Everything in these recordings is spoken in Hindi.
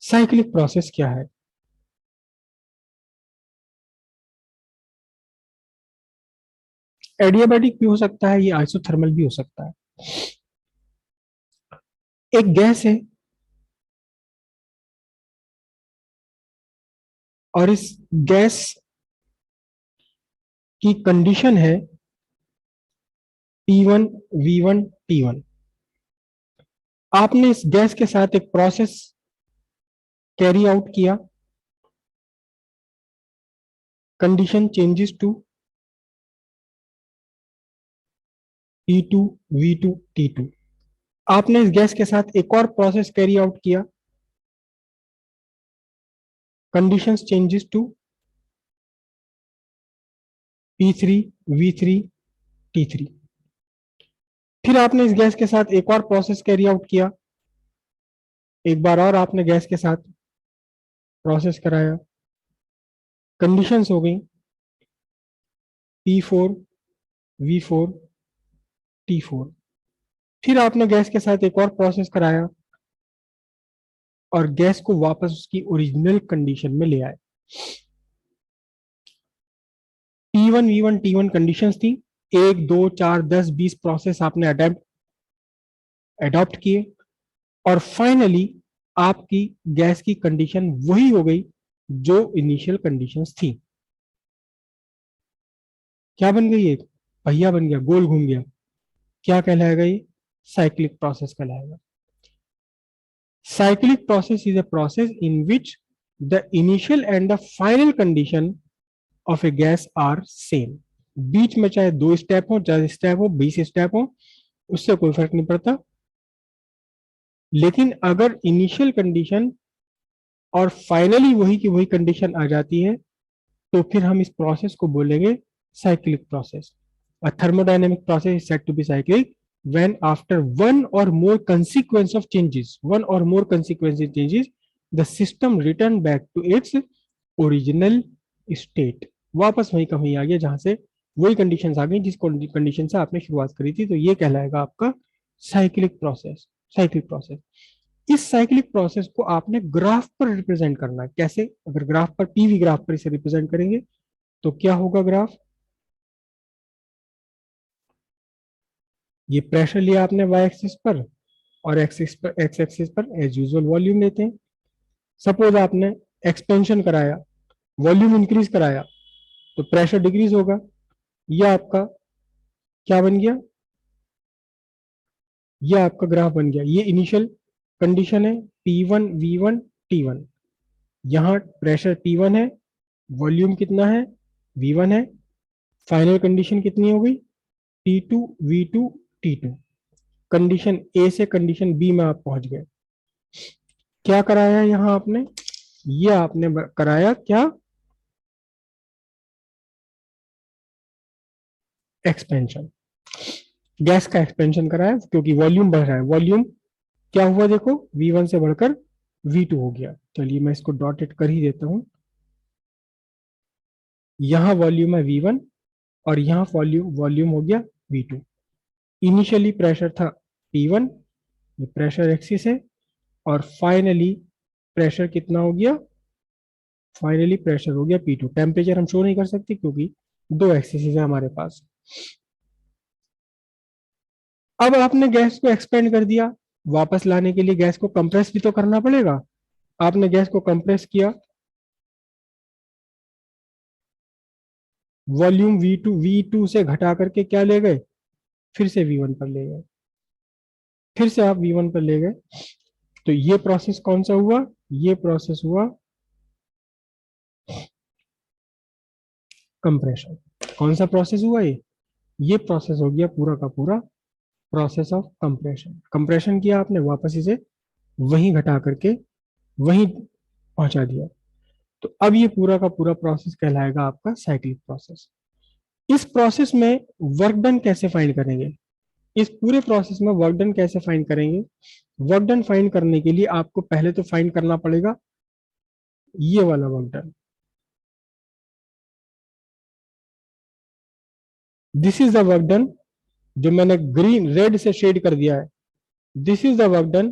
साइक्लिक प्रोसेस क्या है? एडियाबैटिक भी हो सकता है, ये आइसोथर्मल भी हो सकता है। एक गैस है और इस गैस की कंडीशन है P1 V1 T1। आपने इस गैस के साथ एक प्रोसेस कैरी आउट किया, condition changes to T2 V2 T2। आपने इस गैस के साथ एक और प्रोसेस कैरी आउट किया, conditions changes to P3 V3 T3। फिर आपने इस गैस के साथ एक और प्रोसेस कैरी आउट किया, एक बार और आपने गैस के साथ प्रोसेस कराया, कंडीशंस हो गई P4 V4 T4। फिर आपने गैस के साथ एक और प्रोसेस कराया और गैस को वापस उसकी ओरिजिनल कंडीशन में ले आए। P1 V1 T1 कंडीशंस थी, 1 2 4 10 20 प्रोसेस आपने अडॉप्ट किए और फाइनली आपकी गैस की कंडीशन वही हो गई जो इनिशियल कंडीशंस थी। क्या बन गई? एक पहिया बन गया, गोल घूम गया। क्या कहलाएगा ये? साइक्लिक प्रोसेस कहलाएगा। Cyclic process is a process in which the initial and the final condition of a gas are same. बीच में चाहे 2 स्टेप हो, 10 स्टेप हो, 20 स्टेप हो, उससे कोई फर्क नहीं पड़ता। लेकिन अगर इनिशियल कंडीशन और फाइनली वही की वही कंडीशन आ जाती है तो फिर हम इस प्रोसेस को बोलेंगे cyclic process. A thermodynamic process is said to be cyclic when after one or more consequences changes, the system return back to its original state। वापस वही का वही आ गया जहां से वही कंडीशंस आ गई जिस कंडीशन से आपने शुरुआत करी थी। तो ये कहलाएगा आपका साइक्लिक प्रोसेस। साइक्लिक प्रोसेस, इस साइक्लिक प्रोसेस को आपने ग्राफ पर रिप्रेजेंट करना है। कैसे? अगर ग्राफ पर, पीवी ग्राफ पर इसे रिप्रेजेंट करेंगे तो क्या होगा ग्राफ? ये प्रेशर लिया आपने वाई एक्सिस पर और एक्स एक्सिस पर एज यूजुअल वॉल्यूम लेते हैं। सपोज आपने एक्सपेंशन कराया, वॉल्यूम इंक्रीज कराया तो प्रेशर डिक्रीज होगा। यह आपका क्या बन गया? यह आपका ग्राफ बन गया। ये इनिशियल कंडीशन है P1 V1 T1। यहाँ प्रेशर P1 है, वॉल्यूम कितना है? V1 है। फाइनल कंडीशन कितनी हो गई? T2 V2 T2। कंडीशन ए से कंडीशन बी में आप पहुंच गए। क्या कराया यहां आपने? ये आपने कराया क्या? एक्सपेंशन। गैस का एक्सपेंशन कराया क्योंकि वॉल्यूम बढ़ रहा है। वॉल्यूम क्या हुआ देखो, V1 से बढ़कर V2 हो गया। चलिए मैं इसको डॉटेड कर ही देता हूं। यहां वॉल्यूम है V1 और यहां वॉल्यूम वॉल्यूम हो गया V2। इनिशियली प्रेशर था P1, ये प्रेशर एक्सिस है, और फाइनली प्रेशर कितना हो गया? फाइनली प्रेशर हो गया P2। टेम्परेचर हम शो नहीं कर सकते क्योंकि 2 एक्सिस है हमारे पास। अब आपने गैस को एक्सपेंड कर दिया, वापस लाने के लिए गैस को कंप्रेस भी तो करना पड़ेगा। आपने गैस को कंप्रेस किया, वॉल्यूम V2 से घटा करके क्या ले गए? फिर से V1 पर ले गए। फिर से आप V1 पर ले गए। तो ये प्रोसेस कौन सा हुआ? ये प्रोसेस हुआ कंप्रेशन। कौन सा प्रोसेस हुआ ये प्रोसेस हो गया पूरा का पूरा प्रोसेस ऑफ कंप्रेशन। कंप्रेशन किया आपने, वापस इसे वहीं घटा करके वहीं पहुंचा दिया। तो अब ये पूरा का पूरा प्रोसेस कहलाएगा आपका साइक्लिक प्रोसेस। इस प्रोसेस में वर्क डन कैसे फाइंड करेंगे? इस पूरे प्रोसेस में वर्क डन कैसे फाइंड करेंगे? वर्क डन फाइंड करने के लिए आपको पहले तो फाइंड करना पड़ेगा ये वाला work done. This is the work done, जो मैंने ग्रीन रेड से शेड कर दिया है। This is the work done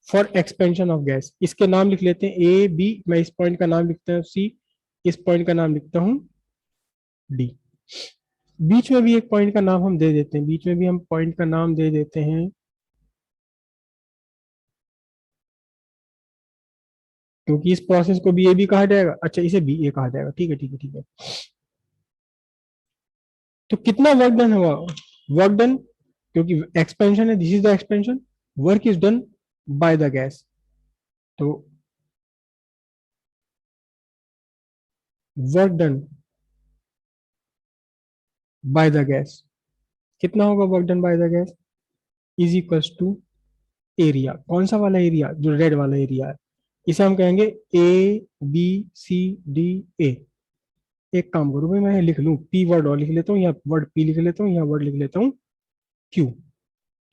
for expansion of gas. इसके नाम लिख लेते हैं ए बी, मैं इस पॉइंट का नाम लिखता हूँ सी, इस पॉइंट का नाम लिखता हूँ डी। बीच में भी एक पॉइंट का नाम हम दे देते हैं, बीच में भी हम पॉइंट का नाम दे देते हैं, क्योंकि इस प्रोसेस को बी ए बी कहा जाएगा। अच्छा, इसे बी ए कहा जाएगा, ठीक है ठीक है ठीक है। तो कितना वर्क डन हुआ, वर्क डन, क्योंकि एक्सपेंशन है, this is the expansion, work is done by the gas. तो work done by the gas, कितना होगा work done by the gas, is equals to area. कौन सा वाला एरिया, जो रेड वाला एरिया है, इसे हम कहेंगे ए बी सी डी ए। एक काम करूं भाई, मैं लिख लूं पी वर्ड और लिख लेता हूँ, या वर्ड पी लिख लेता हूँ, या वर्ड लिख लेता हूँ क्यू।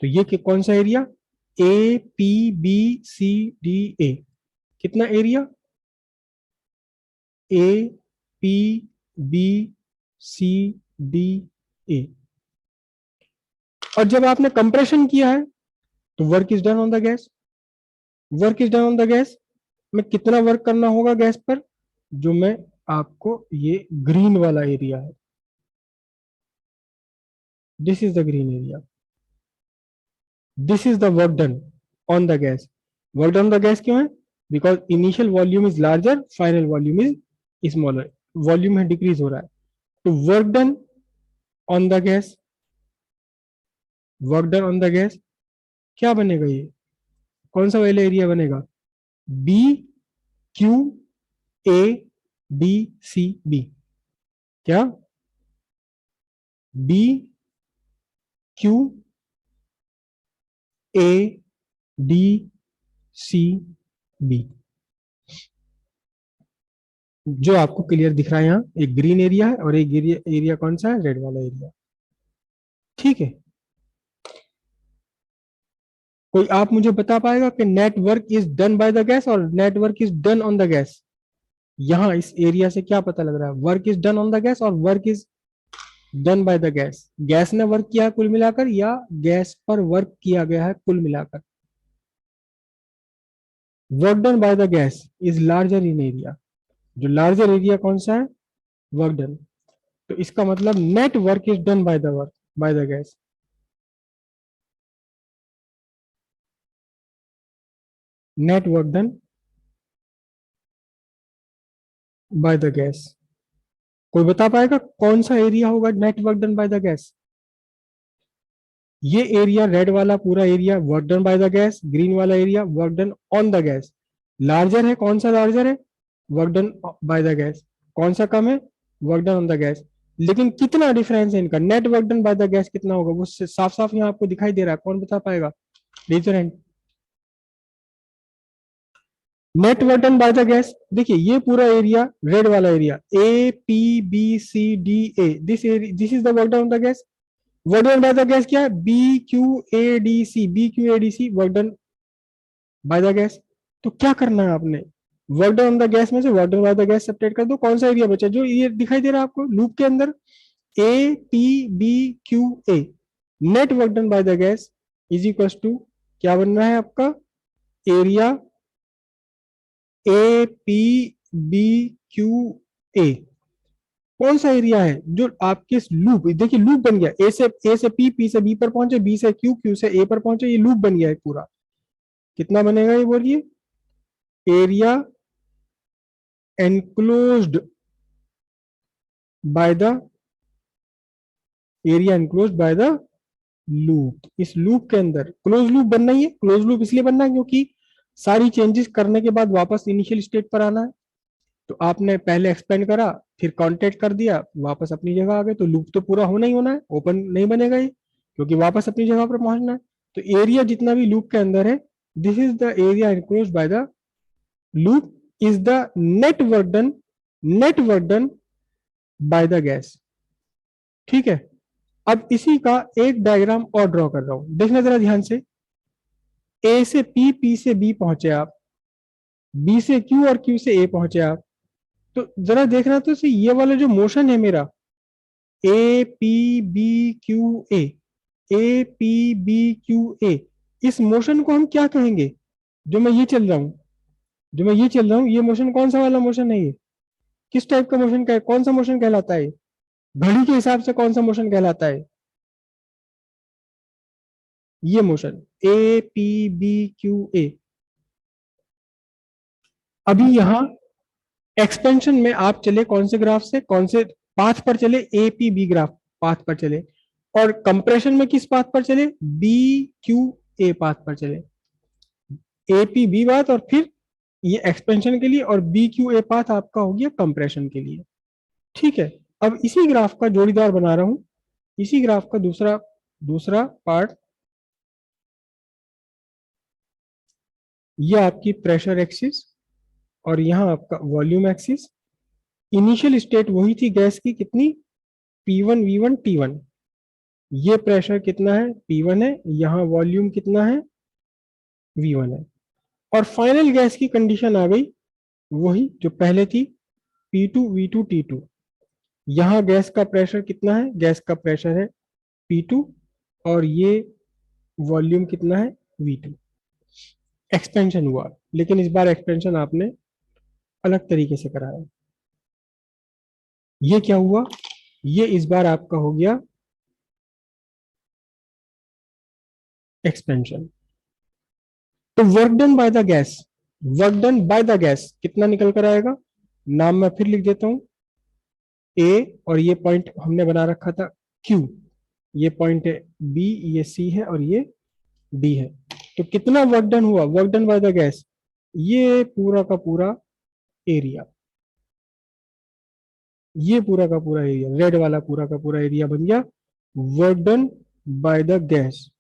तो ये कौन सा area, A P B C D A, कितना area, A P B C D A. और जब आपने कंप्रेशन किया है तो work is done on the gas, work is done on the gas में कितना वर्क करना होगा गैस पर, जो मैं आपको, ये ग्रीन वाला एरिया है, this is the green area, this is the work done on the gas. Work done on the gas क्यों है, because initial volume is larger, final volume is smaller, volume है डिक्रीज हो रहा है। तो work done on the gas, work done on the gas क्या बनेगा, ये कौन सा वाला एरिया बनेगा, B Q A B C B, क्या B Q A D C B. जो आपको क्लियर दिख रहा है यहाँ, एक ग्रीन एरिया है और एक एरिया, एरिया कौन सा है, रेड वाला एरिया, ठीक है। कोई आप मुझे बता पाएगा कि net work is done by the gas और net work is done on the gas, यहाँ इस एरिया से क्या पता लग रहा है, work is done on the gas और work is done by the gas, gas ने वर्क किया कुल मिलाकर, या गैस पर वर्क किया गया है कुल मिलाकर। Work done by the gas is larger in area, जो लार्जर एरिया कौन सा है, वर्क डन। तो इसका मतलब net work is done by the work, bye the gas, net work done by the gas. कोई बता पाएगा कौन सा एरिया होगा net work done by the gas, ये एरिया रेड वाला पूरा area work done by the gas, green वाला area work done on the gas. Larger है, कौन सा लार्जर है, work done by the gas, कौन सा कम है, work done on the gas. लेकिन कितना डिफरेंस है इनका, net work done by the gas कितना होगा, वो साफ साफ यहाँ आपको दिखाई दे रहा है, कौन बता पाएगा, different. Net work done by the gas, देखिए ये पूरा एरिया रेड वाला area A P B C D A, this is the work done on the gas. Work done by the gas क्या है, B Q A D C, B Q A D C work done by the gas. तो क्या करना है आपने, work done on the gas में से work done by the gas separate कर दो, कौन सा एरिया बचा, जो ये दिखाई दे रहा है आपको लूप के अंदर, A P B Q A, net work done by the gas is equal to क्या बन रहा है आपका, area A P B Q A. कौन सा एरिया है जो आपके लूप, देखिए लूप बन गया, ए से पी से बी पर पहुंचे, बी से क्यू, क्यू से ए पर पहुंचे, ये लूप बन गया है पूरा। कितना बनेगा ये बोलिए, area enclosed by the, area enclosed bye the loop. इस लूप के अंदर क्लोज लूप बनना ही है, क्लोज लूप इसलिए बनना है क्योंकि सारी चेंजेस करने के बाद वापस इनिशियल स्टेट पर आना है। तो आपने पहले एक्सपेंड करा, फिर कॉन्टेक्ट कर दिया, वापस अपनी जगह आ गए, तो लूप तो पूरा होना ही होना है, ओपन नहीं बनेगा ये, क्योंकि वापस अपनी जगह पर पहुंचना है। तो एरिया जितना भी लूप के अंदर है, this is the area enclosed bye the loop, is the net work done, net work done by the gas, ठीक है। अब इसी का एक डायग्राम और ड्रॉ कर रहा हूं, देखना जरा ध्यान से। ए से पी, पी से बी पहुंचे आप, बी से क्यू और क्यू से ए पहुंचे आप। तो जरा देखना तो सही, ये वाला जो मोशन है मेरा, A P B Q A, A P B Q A, इस मोशन को हम क्या कहेंगे, जो मैं ये चल रहा हूँ, ये मोशन कौन सा वाला मोशन है? ये किस टाइप का मोशन का, कौन सा मोशन कहलाता है? घड़ी के हिसाब से कौन सा मोशन कहलाता है? ये मोशन APBQA। अभी यहाँ एक्सपेंशन में आप चले कौन से ग्राफ से, कौन से पाथ पर चले? APB ग्राफ पाथ पर चले। और कंप्रेशन में किस पाथ पर चले? BQA पाथ पर चले। APB पाथ और फिर ये एक्सपेंशन के लिए, और BQA पाथ आपका हो गया कंप्रेशन के लिए। ठीक है। अब इसी ग्राफ का जोड़ीदार बना रहा हूं, इसी ग्राफ का दूसरा दूसरा पार्ट। ये आपकी प्रेशर एक्सिस और यहाँ आपका वॉल्यूम एक्सिस। इनिशियल स्टेट वही थी गैस की, कितनी? P1 V1 T1। ये प्रेशर कितना है? P1 है। यहाँ वॉल्यूम कितना है? V1 है। और फाइनल गैस की कंडीशन आ गई वही जो पहले थी, P2 V2 T2। यहाँ गैस का प्रेशर कितना है? गैस का प्रेशर है P2, और ये वॉल्यूम कितना है? V2। एक्सपेंशन हुआ, लेकिन इस बार एक्सपेंशन आपने अलग तरीके से कराया। ये क्या हुआ? ये इस बार आपका हो गया एक्सपेंशन। तो work done by the gas, work done by the gas कितना निकल कर आएगा? नाम मैं फिर लिख देता हूं, ए, और ये पॉइंट हमने बना रखा था क्यू, ये पॉइंट है बी, ये सी है, और ये डी है। तो कितना वर्क डन हुआ? Work done by the gas, ये पूरा का पूरा एरिया, ये पूरा का पूरा एरिया, रेड वाला पूरा का पूरा एरिया बन गया work done by the gas.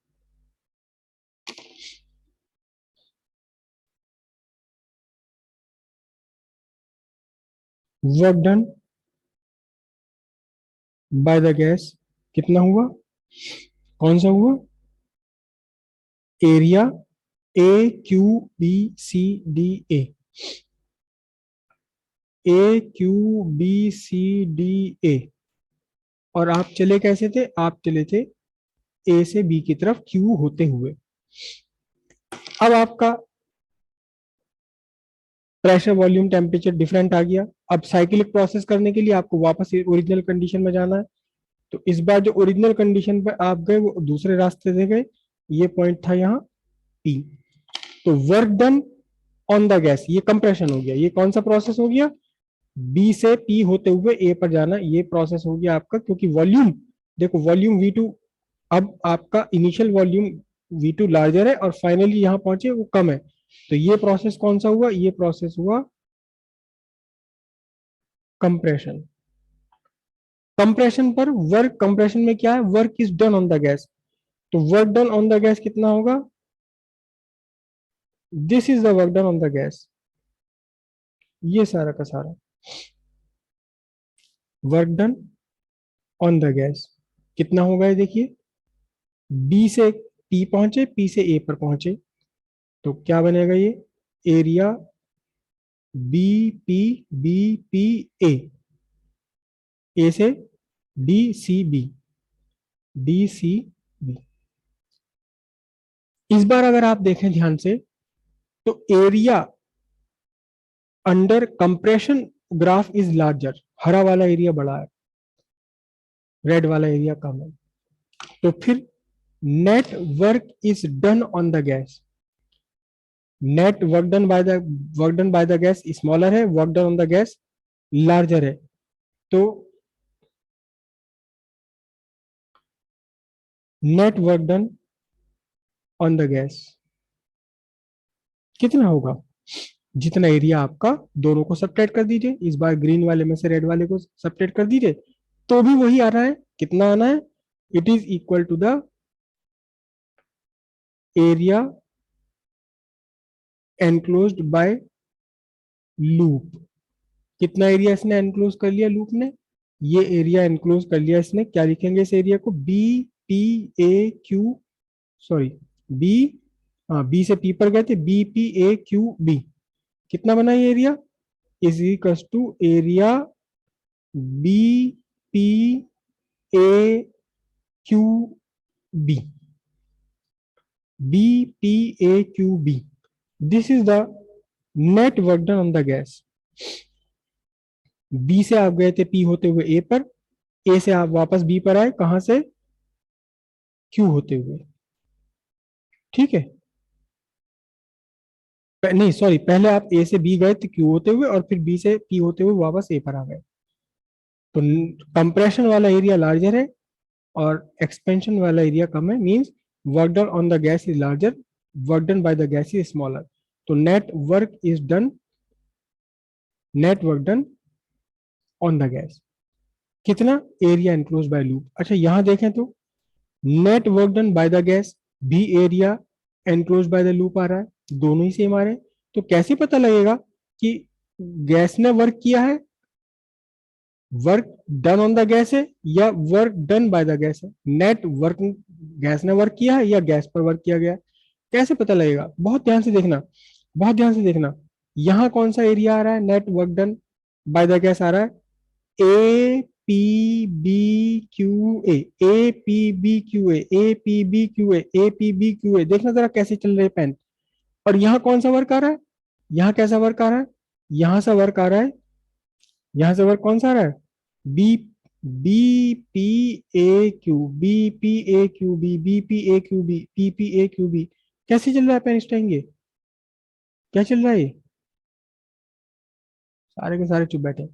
Work done by the gas कितना हुआ? कौन सा हुआ? Area AQBCDA, AQBCDA। और आप चले कैसे थे? आप चले थे ए से बी की तरफ क्यू होते हुए। अब आपका प्रेशर वॉल्यूम टेम्परेचर डिफरेंट आ गया। अब साइक्लिक प्रोसेस करने के लिए आपको वापस ओरिजिनल कंडीशन में जाना है। तो इस बार जो ओरिजिनल कंडीशन पे आप गए वो दूसरे रास्ते से गए। ये पॉइंट था यहाँ P। तो work done on the gas, ये कंप्रेशन हो गया। ये कौन सा प्रोसेस हो गया? बी से पी होते हुए ए पर जाना, ये प्रोसेस हो गया आपका। क्योंकि वॉल्यूम, देखो वॉल्यूम V2, अब आपका इनिशियल वॉल्यूम V2 लार्जर है और फाइनली यहां पहुंचे वो कम है। तो ये प्रोसेस कौन सा हुआ? ये प्रोसेस हुआ कंप्रेशन। कंप्रेशन पर वर्क, कंप्रेशन में क्या है? Work is done on the gas. तो work done on the gas कितना होगा? This is the work done on the gas. ये सारा का सारा work done on the gas कितना होगा? ये देखिए, बी से पी पहुंचे, पी से ए पर पहुंचे, तो क्या बनेगा? ये एरिया BPBPA, ए से DCB, DCB। इस बार अगर आप देखें ध्यान से, तो area under compression graph is larger, हरा वाला एरिया बड़ा है, रेड वाला एरिया कम है। तो फिर net work is done on the gas, net work done by the gas smaller है, work done on the gas larger है। तो net work done on the gas कितना होगा? जितना एरिया आपका, दोनों को सब्ट्रैक्ट कर दीजिए, इस बार ग्रीन वाले में से रेड वाले को सब्ट्रैक्ट कर दीजिए, तो भी वही आ रहा है। कितना आना है? It is equal to the area enclosed by loop. कितना एरिया इसने एनक्लोज कर लिया लूप ने? ये एरिया एनक्लोज कर लिया इसने। क्या लिखेंगे इस एरिया को? BPAQ, सॉरी, बी, हाँ बी से पी पर गए थे, BPAQB। कितना बना ये एरिया? Is equal to area BPAQB, BPAQB। This is the net work done on the gas. B से आप गए थे पी होते हुए ए पर, ए से आप वापस बी पर आए, कहां से, क्यू होते हुए। ठीक है, नहीं सॉरी, पहले आप ए से बी गए थे क्यू होते हुए, और फिर बी से पी होते हुए वापस ए पर आ गए। तो कंप्रेशन वाला एरिया लार्जर है और एक्सपेंशन वाला एरिया कम है, means work done on the gas is larger, work done by the gas is smaller. तो net work is done, net work done on the gas कितना, एरिया एनक्लोज बाय लूप। अच्छा यहां देखें तो net work done by the gas भी area enclose by the loop आ रहा है, दोनों ही सेम आ रहे हैं। तो कैसे पता लगेगा कि गैस ने वर्क किया है, work done on the gas है या work done by the gas है, नेट वर्क गैस ने वर्क किया है या गैस पर वर्क किया गया है, कैसे पता लगेगा? बहुत ध्यान से देखना, बहुत ध्यान से देखना। यहां कौन सा एरिया आ रहा है, net work done by the gas आ रहा है, A P B Q A P B Q A P B Q A P B Q A. देखना जरा कैसे चल रहे पेन। और यहाँ कौन सा वर्क आ रहा है, यहाँ कैसा वर्क आ रहा है, यहां सा वर्क आ रहा है, यहां से वर्क कौन सा आ रहा है, B B P A Q B P A Q B P A Q P P A Q B. कैसे चल रहा है पेन इस टाइम, ये क्या चल रहा है, ये सारे के सारे चुप बैठे।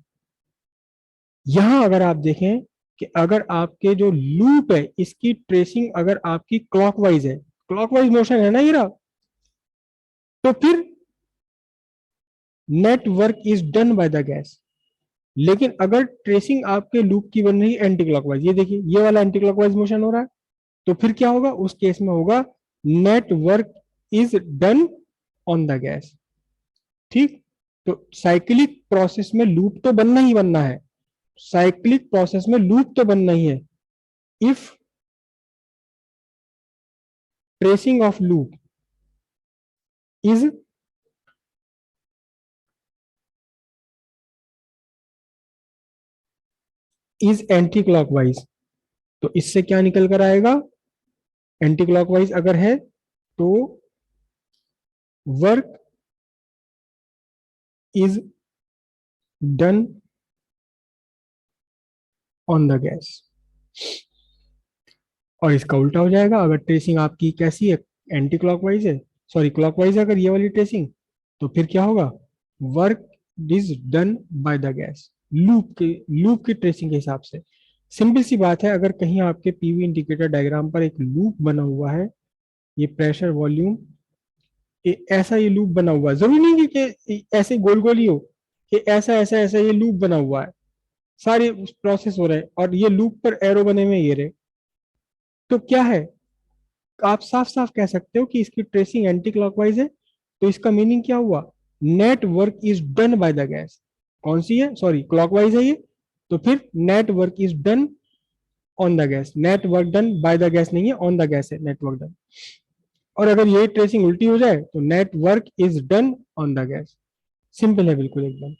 यहां अगर आप देखें कि अगर आपके जो लूप है इसकी ट्रेसिंग अगर आपकी क्लॉकवाइज है, क्लॉकवाइज मोशन है ना ये रहा, तो फिर net work is done by the gas. लेकिन अगर ट्रेसिंग आपके लूप की बन रही है एंटी क्लॉकवाइज, ये देखिए ये वाला एंटी क्लॉकवाइज मोशन हो रहा है, तो फिर क्या होगा उस केस में, होगा net work is done on the gas. ठीक, तो साइक्लिक प्रोसेस में लूप तो बनना ही बनना है, साइक्लिक प्रोसेस में लूप तो बनना ही है। If tracing of loop is anti clockwise, तो इससे क्या निकल कर आएगा, एंटी क्लॉकवाइज अगर है तो work is done on the gas. और इसका उल्टा हो जाएगा, अगर ट्रेसिंग आपकी कैसी है, एंटी क्लॉकवाइज है, सॉरी क्लॉकवाइज है अगर ये वाली ट्रेसिंग, तो फिर क्या होगा, work is done by the gas, loop की ट्रेसिंग के हिसाब से। सिंपल सी बात है, अगर कहीं आपके पीवी इंडिकेटर डायग्राम पर एक लूप बना हुआ है, ये प्रेशर वॉल्यूम ऐसा ये लूप बना हुआ है, जरूरी नहीं कि ऐसे गोल गोल ही हो, कि ऐसा ऐसा ऐसा ये लूप बना हुआ है, सारे प्रोसेस हो रहे हैं और ये लूप पर एरो बने हुए ये रहे, तो क्या है, आप साफ साफ कह सकते हो कि इसकी ट्रेसिंग एंटी क्लॉकवाइज है। तो इसका मीनिंग क्या हुआ, net work is done by the gas, कौन सी है, सॉरी क्लॉकवाइज है ये, तो फिर net work is done on the gas, net work done by the gas नहीं है, ऑन द गैस है नेट वर्क डन। और अगर ये ट्रेसिंग उल्टी हो जाए तो net work is done on the gas. Simple है बिल्कुल एकदम।